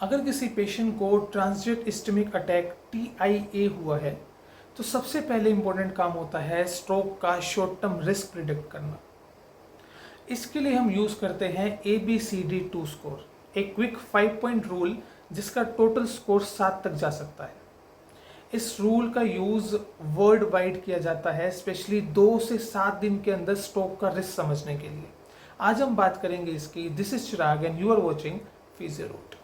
अगर किसी पेशेंट को ट्रांजिट इस्केमिक अटैक TIA हुआ है तो सबसे पहले इम्पोर्टेंट काम होता है स्ट्रोक का शॉर्ट टर्म रिस्क प्रिडिक्ट करना। इसके लिए हम यूज़ करते हैं ABCD2 स्कोर, एक क्विक 5 पॉइंट रूल जिसका टोटल स्कोर 7 तक जा सकता है। इस रूल का यूज़ वर्ल्ड वाइड किया जाता है, स्पेशली 2 से 7 दिन के अंदर स्ट्रोक का रिस्क समझने के लिए। आज हम बात करेंगे इसकी। This is Chirag and you are watching physio root.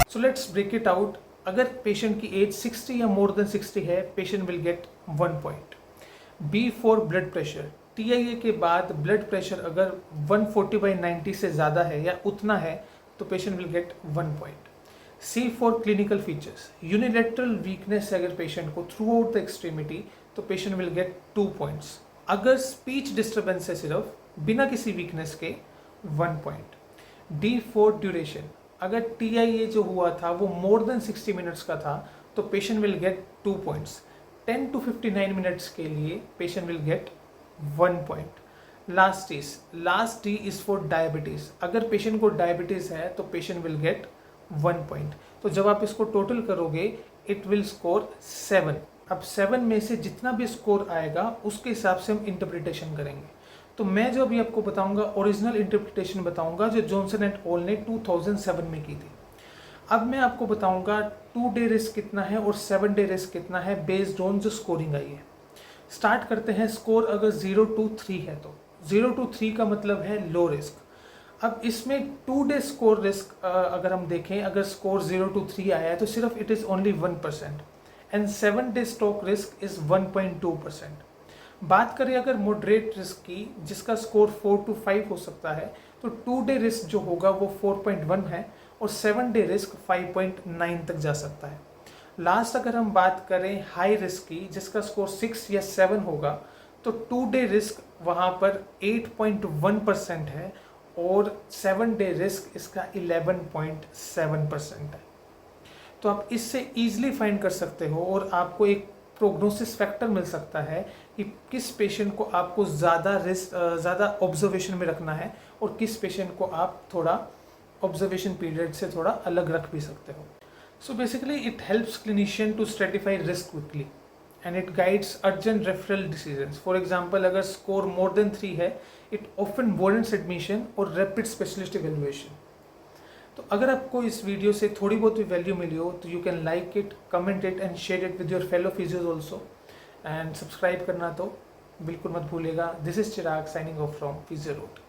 So let's break it out. अगर पेशेंट की एज 60 या मोर देन 60 है, patient will get 1 point. B for blood pressure. TIA के बाद ब्लड प्रेशर अगर 140/90 से ज़्यादा है या उतना है तो patient will get 1 point. C for clinical features. Unilateral weakness अगर पेशेंट को थ्रू आउट द एक्सट्रीमिटी तो पेशेंट विल गेट 2 पॉइंट्स। अगर स्पीच डिस्टर्बेंस है सिर्फ बिना किसी वीकनेस के 1 पॉइंट। D for duration. अगर TIA जो हुआ था वो मोर देन 60 मिनट्स का था तो patient will gate 2 points. 10 to 59 minutes के लिए patient will get 1 point. Last D is for diabetes. अगर पेशेंट को डायबिटीज़ है तो पेशेंट विल गेट 1 पॉइंट। तो जब आप इसको टोटल करोगे इट विल स्कोर 7। अब 7 में से जितना भी स्कोर आएगा उसके हिसाब से हम इंटरप्रिटेशन करेंगे। तो मैं जो अभी आपको बताऊंगा ओरिजिनल इंटरप्रिटेशन बताऊंगा जो जॉनसन एंड ऑल ने 2007 में की थी। अब मैं आपको बताऊंगा 2 डे रिस्क कितना है और 7 डे रिस्क कितना है बेस्ड ऑन जो स्कोरिंग आई है। स्टार्ट करते हैं। स्कोर अगर 0 to 3 है तो 0 to 3 का मतलब है लो रिस्क। अब इसमें 2 डे स्कोर रिस्क अगर हम देखें, अगर स्कोर 0 to 3 आया है तो सिर्फ it is only 1% and 7 day stroke risk is 1.2%। बात करें अगर मॉडरेट रिस्क की जिसका स्कोर 4 to 5 हो सकता है तो 2 डे रिस्क जो होगा वो 4.1 है और 7 डे रिस्क 5.9 तक जा सकता है। लास्ट अगर हम बात करें हाई रिस्क की जिसका स्कोर 6 या 7 होगा तो 2 डे रिस्क वहाँ पर 8.1% है और 7 डे रिस्क इसका 11.7% है। तो आप इससे ईजिली फाइंड कर सकते हो और आपको एक प्रोग्नोसिस फैक्टर मिल सकता है कि किस पेशेंट को आपको ज़्यादा ऑब्जर्वेशन में रखना है और किस पेशेंट को आप थोड़ा ऑब्जर्वेशन पीरियड से थोड़ा अलग रख भी सकते हो। So basically it helps clinician to stratify risk quickly and it guides urgent referral decisions. For example अगर स्कोर मोर देन 3 है इट ऑफन वारंट्स एडमिशन और रैपिड स्पेशलिस्ट इवेल्युएशन। तो अगर आपको इस वीडियो से थोड़ी बहुत भी वैल्यू मिली हो तो you can like it, comment it and share it with your fellow physios also and subscribe करना तो बिल्कुल मत भूलिएगा। This is Chirag signing off from physio root.